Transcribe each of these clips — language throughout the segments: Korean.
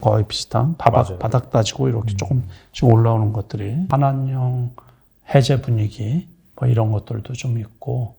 거의 비슷한 바닥 따지고 이렇게 조금씩 올라오는 것들이 한한령 해제 분위기 뭐 이런 것들도 좀 있고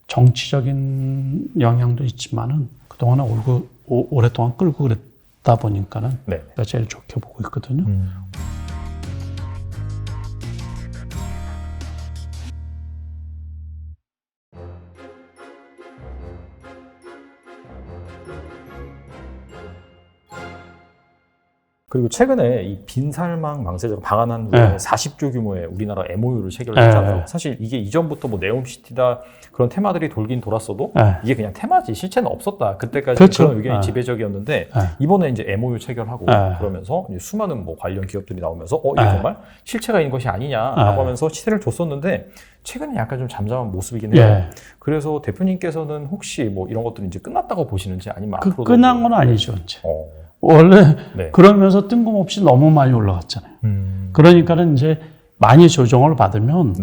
정치적인 영향도 있지만은 그동안에 오랫동안 끌고 그랬다 보니까는 제가 제일 좋게 보고 있거든요. 그리고 최근에 이 빈살망 망세자가 방한한 후에 40조 규모의 우리나라 MOU를 체결했잖아요. 사실 이게 이전부터 뭐 네옴시티다 그런 테마들이 돌긴 돌았어도 이게 그냥 테마지 실체는 없었다. 그때까지 그렇죠. 그런 의견이 지배적이었는데 이번에 이제 MOU 체결하고 그러면서 이제 수많은 뭐 관련 기업들이 나오면서 이게 정말 실체가 있는 것이 아니냐라고 하면서 시세를 줬었는데 최근에 약간 좀 잠잠한 모습이긴 해요. 그래서 대표님께서는 혹시 뭐 이런 것들이 이제 끝났다고 보시는지 아니면 앞으로도 끝난 건 아니죠, 이제. 원래 그러면서 뜬금없이 너무 많이 올라갔잖아요. 그러니까는 이제 많이 조정을 받으면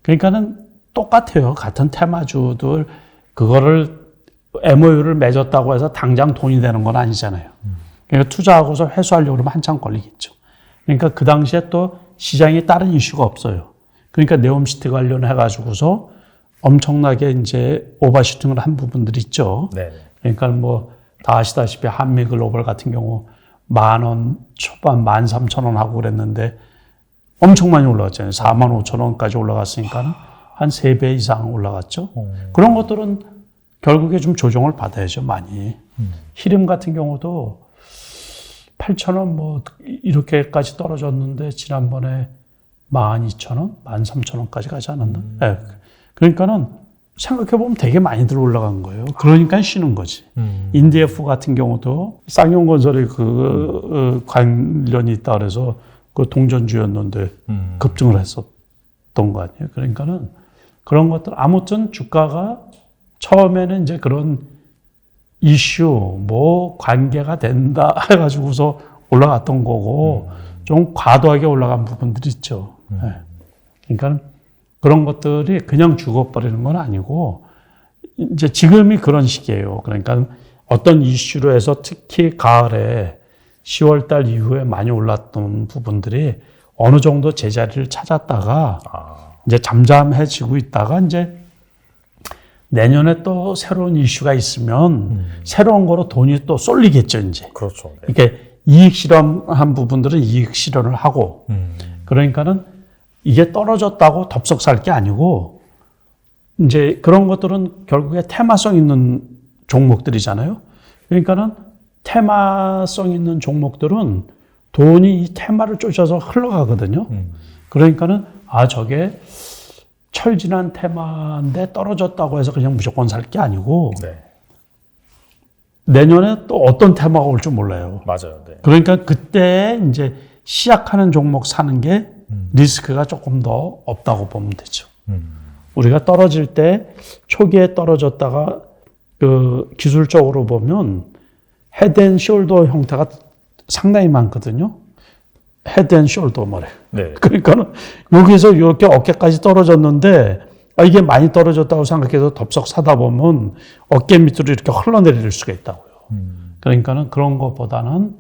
그러니까는 똑같아요. 같은 테마주들 그거를 MOU를 맺었다고 해서 당장 돈이 되는 건 아니잖아요. 그러니까 투자하고서 회수하려고 그러면 한참 걸리겠죠. 그러니까 그 당시에 또 시장에 다른 이슈가 없어요. 그러니까 네옴시티 관련해 가지고서 엄청나게 이제 오버슈팅을 한 부분들이 있죠. 그러니까 뭐 다 아시다시피 한미글로벌 같은 경우 10,000원 초반 13,000원 하고 그랬는데 엄청 많이 올라갔잖아요. 45,000원까지 올라갔으니까는 한 3배 이상 올라갔죠. 그런 것들은 결국에 좀 조정을 받아야죠, 많이. 히림 같은 경우도 8,000원 뭐 이렇게까지 떨어졌는데 지난번에 12,000원, 13,000원까지 가지 않았나? 그러니까는 생각해보면 되게 많이들 올라간 거예요. 그러니까 쉬는 거지. 인디에프 같은 경우도 쌍용건설이 그 관련이 있다 그래서 그 동전주였는데 급등을 했었던 거 아니에요. 그러니까는 그런 것들 아무튼 주가가 처음에는 이제 그런 이슈 뭐 관계가 된다 해가지고서 올라갔던 거고 좀 과도하게 올라간 부분들이 있죠. 그러니까 그런 것들이 그냥 죽어버리는 건 아니고, 이제 지금이 그런 시기예요. 그러니까 어떤 이슈로 해서 특히 가을에 10월 달 이후에 많이 올랐던 부분들이 어느 정도 제자리를 찾았다가 이제 잠잠해지고 있다가 이제 내년에 또 새로운 이슈가 있으면 새로운 거로 돈이 또 쏠리겠죠, 이제. 그렇죠. 이렇게 이익 실현한 부분들은 이익 실현을 하고, 그러니까는 이게 떨어졌다고 덥석 살 게 아니고 이제 그런 것들은 결국에 테마성 있는 종목들이잖아요. 그러니까는 테마성 있는 종목들은 돈이 이 테마를 쫓아서 흘러가거든요. 그러니까는 저게 철진한 테마인데 떨어졌다고 해서 그냥 무조건 살 게 아니고 내년에 또 어떤 테마가 올 줄 몰라요. 맞아요. 그러니까 그때 이제 시작하는 종목 사는 게 리스크가 조금 더 없다고 보면 되죠. 우리가 떨어질 때 초기에 떨어졌다가 그 기술적으로 보면 헤드앤숄더 형태가 상당히 많거든요. 헤드앤숄더 말이에요. 그러니까 여기서 이렇게 어깨까지 떨어졌는데 이게 많이 떨어졌다고 생각해서 덥석 사다 보면 어깨 밑으로 이렇게 흘러내릴 수가 있다고요. 그러니까는 그런 것보다는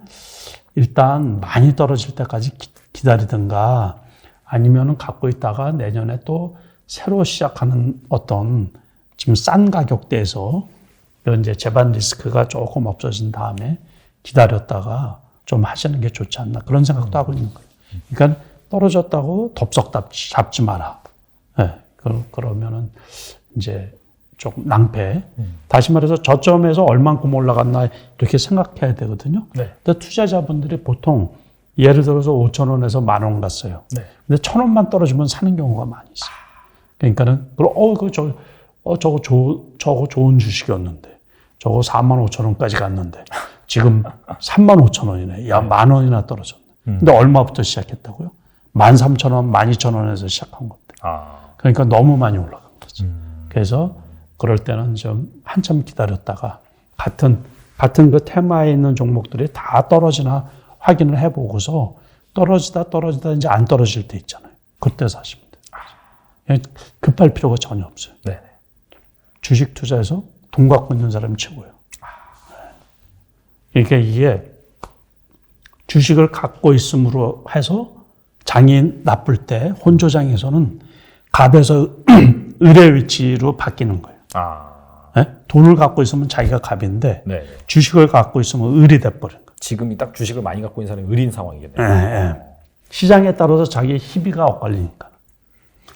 일단 많이 떨어질 때까지 기다리든가 아니면은 갖고 있다가 내년에 또 새로 시작하는 어떤 지금 싼 가격대에서 이제 재반 리스크가 조금 없어진 다음에 기다렸다가 좀 하시는 게 좋지 않나 그런 생각도 하고 있는 거예요. 그러니까 떨어졌다고 덥석 잡지 마라. 그러면은 이제 조금 낭패. 다시 말해서 저점에서 얼만큼 올라갔나 이렇게 생각해야 되거든요. 근데 투자자분들이 보통 예를 들어서 5,000원에서 10,000원 갔어요. 근데 1,000원만 떨어지면 사는 경우가 많이 있어요. 그러니까는 저거 좋은 주식이었는데 저거 45,000원까지 갔는데 지금 35,000원이네. 야, 10,000원이나 떨어졌네. 근데 얼마부터 시작했다고요? 13,000원, 12,000원에서 시작한 건데. 그러니까 너무 많이 올라간 거죠. 그래서 그럴 때는 좀 한참 기다렸다가 같은 그 테마에 있는 종목들이 다 떨어지나 확인을 해보고서 떨어지다 이제 안 떨어질 때 있잖아요. 그때 사시면 돼요. 급할 필요가 전혀 없어요. 주식 투자에서 돈 갖고 있는 사람이 최고예요. 그러니까 이게 주식을 갖고 있음으로 해서 장이 나쁠 때 혼조장에서는 갑에서 을의 위치로 바뀌는 거예요. 네? 돈을 갖고 있으면 자기가 갑인데 네. 주식을 갖고 있으면 을이 돼버린 거예요. 지금이 딱 주식을 많이 갖고 있는 사람이 을인 상황이겠네요. 네. 시장에 따라서 자기 희비가 엇갈리니까.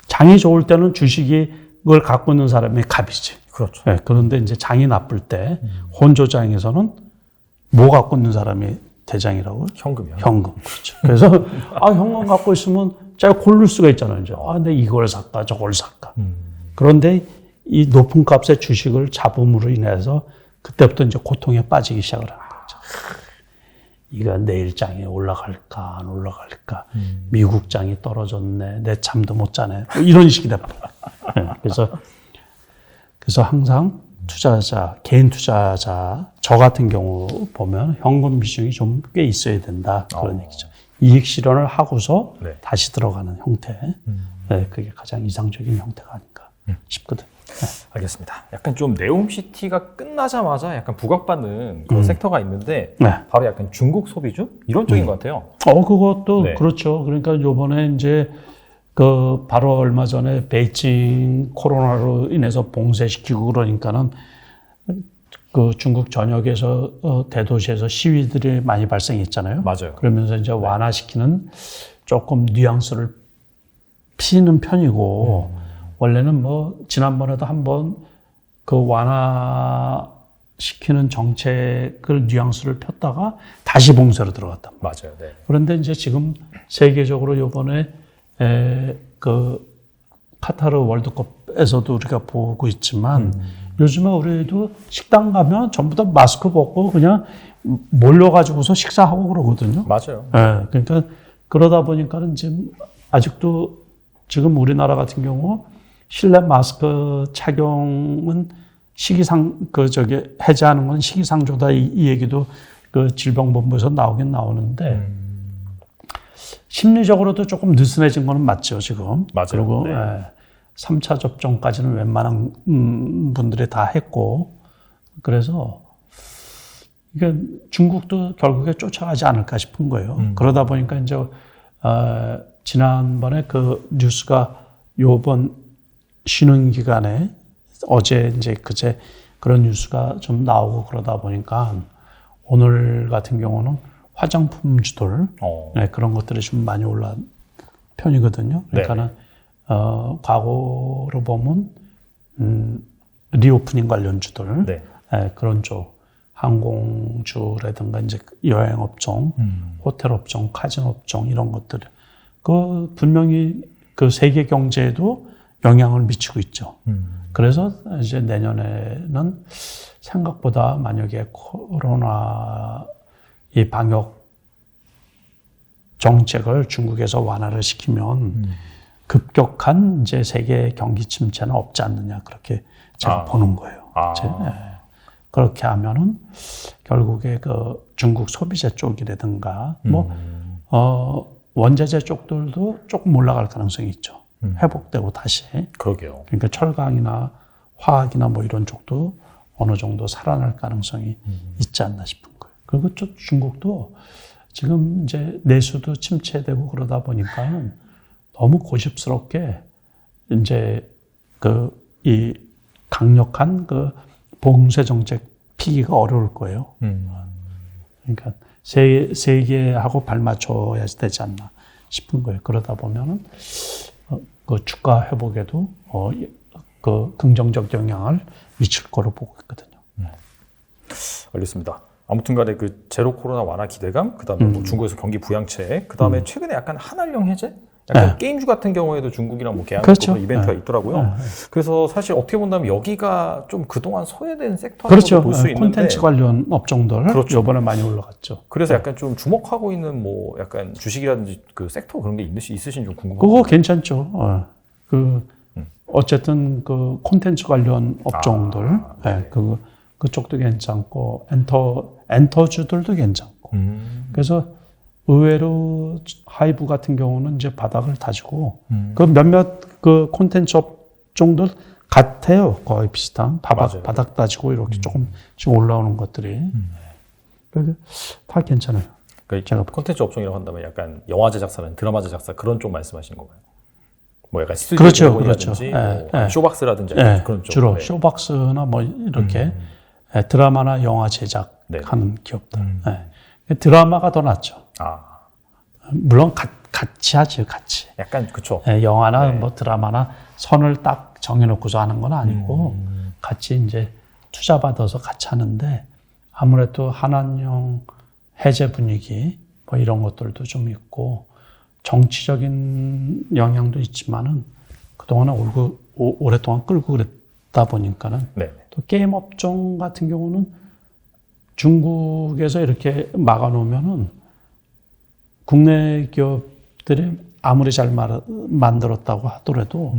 장이 좋을 때는 주식을 갖고 있는 사람이 갑이지. 그렇죠. 네. 그런데 이제 장이 나쁠 때 혼조장에서는 뭐 갖고 있는 사람이 대장이라고? 현금이요. 현금. 그렇죠. 그래서 현금 갖고 있으면 제가 고를 수가 있잖아요. 이제. 근데 이걸 살까 저걸 살까. 그런데 이 높은 값의 주식을 잡음으로 인해서 그때부터 이제 고통에 빠지기 시작을 하는 거죠. 이거 내일 장이 올라갈까 안 올라갈까. 미국 장이 떨어졌네. 내 잠도 못 자네. 뭐 이런 식이 됩니다. 네. 그래서 항상 투자자, 개인 투자자, 저 같은 경우 보면 현금 비중이 좀 꽤 있어야 된다. 그런 얘기죠. 이익 실현을 하고서 네. 다시 들어가는 형태. 네, 그게 가장 이상적인 형태가 아닌가 싶거든요. 네. 알겠습니다. 약간 좀 네옴시티가 끝나자마자 약간 부각받는 그런 섹터가 있는데 네. 바로 약간 중국 소비주 이런 쪽인 것 같아요. 그것도 네. 그렇죠. 그러니까 요번에 이제 바로 얼마 전에 베이징 코로나로 인해서 봉쇄시키고 그러니까는 중국 전역에서 대도시에서 시위들이 많이 발생했잖아요. 맞아요. 그러면서 이제 완화시키는 조금 뉘앙스를 피는 편이고 원래는 뭐 지난번에도 한번 완화시키는 정책을 뉘앙스를 폈다가 다시 봉쇄로 들어갔단 말이에요. 맞아요. 네. 그런데 이제 지금 세계적으로 요번에 카타르 월드컵에서도 우리가 보고 있지만 요즘에 우리도 식당 가면 전부 다 마스크 벗고 그냥 몰려가지고서 식사하고 그러거든요. 맞아요. 네, 그러니까 그러다 보니까는 지금 아직도 지금 우리나라 같은 경우 실내 마스크 착용은 해제하는 건 시기상조다 이 얘기도 질병본부에서 나오긴 나오는데 심리적으로도 조금 느슨해진 거는 맞죠, 지금. 맞아요. 그리고 네. 3차 접종까지는 웬만한 분들이 다 했고, 그래서 이게 중국도 결국에 쫓아가지 않을까 싶은 거예요. 그러다 보니까 이제 지난번에 그 뉴스가 요번 쉬는 기간에 어제 이제 그제 그런 뉴스가 좀 나오고 그러다 보니까 오늘 같은 경우는 화장품주들 네, 그런 것들이 좀 많이 올라간 편이거든요. 그러니까는 과거로 보면 리오프닝 관련주들 네. 네, 그런 쪽 항공주라든가 이제 여행업종, 호텔업종, 카지노업종 이런 것들 분명히 세계 경제에도 영향을 미치고 있죠. 그래서 이제 내년에는 생각보다 만약에 코로나 이 방역 정책을 중국에서 완화를 시키면 급격한 이제 세계 경기 침체는 없지 않느냐 그렇게 제가 보는 거예요. 그렇게 하면은 결국에 중국 소비재 쪽이라든가 원자재 쪽들도 조금 올라갈 가능성이 있죠. 회복되고 다시. 그러게요. 그러니까 철강이나 화학이나 뭐 이런 쪽도 어느 정도 살아날 가능성이 있지 않나 싶은 거예요. 그리고 중국도 지금 이제 내수도 침체되고 그러다 보니까 너무 고집스럽게 이제 이 강력한 봉쇄 정책 피기가 어려울 거예요. 그러니까 세계하고 발맞춰야 되지 않나 싶은 거예요. 그러다 보면은 주가 회복에도 긍정적 영향을 미칠 거로 보고 있거든요. 알겠습니다. 아무튼 간에 제로 코로나 완화 기대감, 그 다음에 중국에서 경기 부양책, 그 다음에 최근에 약간 한한령 해제? 약간 게임주 같은 경우에도 중국이랑 뭐 계약하고 그렇죠. 이벤트가 있더라고요. 그래서 사실 어떻게 본다면 여기가 좀 그동안 소외된 섹터라고 그렇죠. 볼 수 있는데. 콘텐츠 관련 업종들. 그렇죠. 이번에 많이 올라갔죠. 그래서 약간 좀 주목하고 있는 뭐 약간 주식이라든지 섹터 그런 게 있으신지 좀 궁금합니다. 그거 괜찮죠. 어쨌든 콘텐츠 관련 업종들. 네. 그쪽도 괜찮고, 엔터주들도 괜찮고. 그래서 의외로 하이브 같은 경우는 이제 바닥을 다지고, 몇몇 콘텐츠 업종들 같아요. 거의 비슷한. 바닥 다지고 이렇게 조금씩 올라오는 것들이. 그래서 다 괜찮아요. 제가 콘텐츠 업종이라고 한다면 약간 영화 제작사는 드라마 제작사 그런 쪽 말씀하시는 건가요? 뭐 약간 스튜디오 그렇죠. 뭐 쇼박스라든지 그런 쪽. 주로 쇼박스나 뭐 이렇게 드라마나 영화 제작하는 기업들. 드라마가 더 낫죠. 물론 같이 하죠, 같이. 약간 그쵸. 영화나 뭐 드라마나 선을 딱 정해놓고서 하는 건 아니고 같이 이제 투자 받아서 같이 하는데 아무래도 한한령 해제 분위기 뭐 이런 것들도 좀 있고 정치적인 영향도 있지만은 그동안에 오랫동안 끌고 그랬다 보니까는 또 게임 업종 같은 경우는 중국에서 이렇게 막아놓으면은 국내 기업들이 아무리 잘 만들었다고 하더라도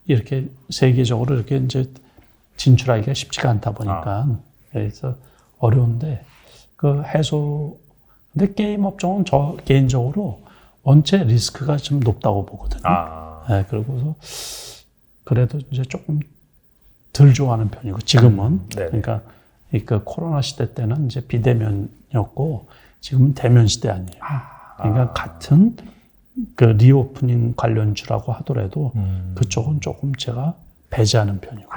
이렇게 세계적으로 이렇게 이제 진출하기가 쉽지가 않다 보니까 그래서 어려운데 근데 게임 업종은 저 개인적으로 원체 리스크가 좀 높다고 보거든요. 그리고서 그래도 이제 조금 덜 좋아하는 편이고 지금은 그러니까 코로나 시대 때는 이제 비대면이었고 지금은 대면 시대 아니에요. 그러니까 같은 리오프닝 관련주라고 하더라도 그쪽은 조금 제가 배제하는 편이고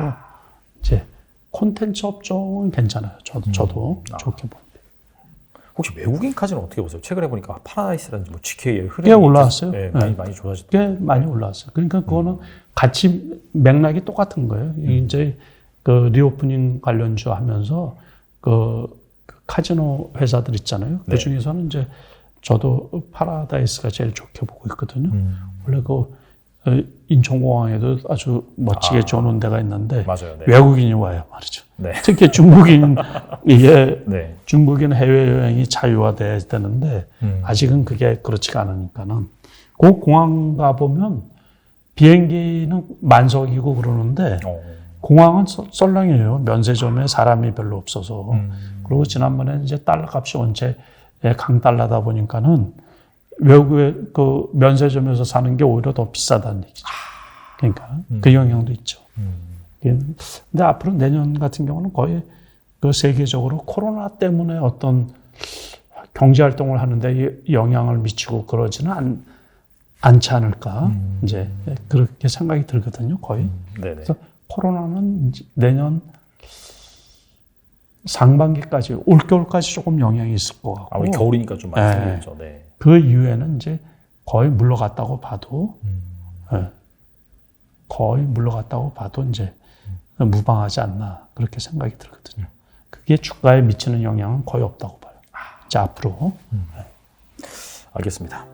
이제 콘텐츠 업종은 괜찮아요. 저도 좋게 봅니다. 혹시 외국인 카지노 어떻게 보세요? 최근에 보니까 파라다이스라든지 뭐 GK의 흐름이 꽤 올라왔어요. 많이 좋아졌어요. 꽤 많이 올라왔어요. 그러니까 그거는 같이 맥락이 똑같은 거예요. 이제 리오프닝 관련주 하면서 카지노 회사들 있잖아요. 그 중에서는 이제 저도 파라다이스가 제일 좋게 보고 있거든요. 원래 인천공항에도 아주 멋지게 줘놓은 데가 있는데 맞아요. 외국인이 와요 말이죠. 특히 중국인 중국인 해외 여행이 자유화돼야 되는데 아직은 그게 그렇지가 않으니까는 그 공항 가 보면 비행기는 만석이고 그러는데 공항은 썰렁해요. 면세점에 사람이 별로 없어서. 그리고 지난번에 이제 달러 값이 원체 강달러다 보니까는 외국의 면세점에서 사는 게 오히려 더 비싸다는 얘기죠. 그러니까 그 영향도 있죠. 근데 앞으로 내년 같은 경우는 거의 세계적으로 코로나 때문에 어떤 경제 활동을 하는데 영향을 미치고 그러지는 않지 않을까. 이제 그렇게 생각이 들거든요. 거의. 그래서 코로나는 내년 상반기까지 올겨울까지 조금 영향이 있을 것 같고. 우리 겨울이니까 좀 많이 생기죠. 그 이후에는 이제 거의 물러갔다고 봐도 이제 무방하지 않나 그렇게 생각이 들거든요. 그게 주가에 미치는 영향은 거의 없다고 봐요. 이제 앞으로. 알겠습니다.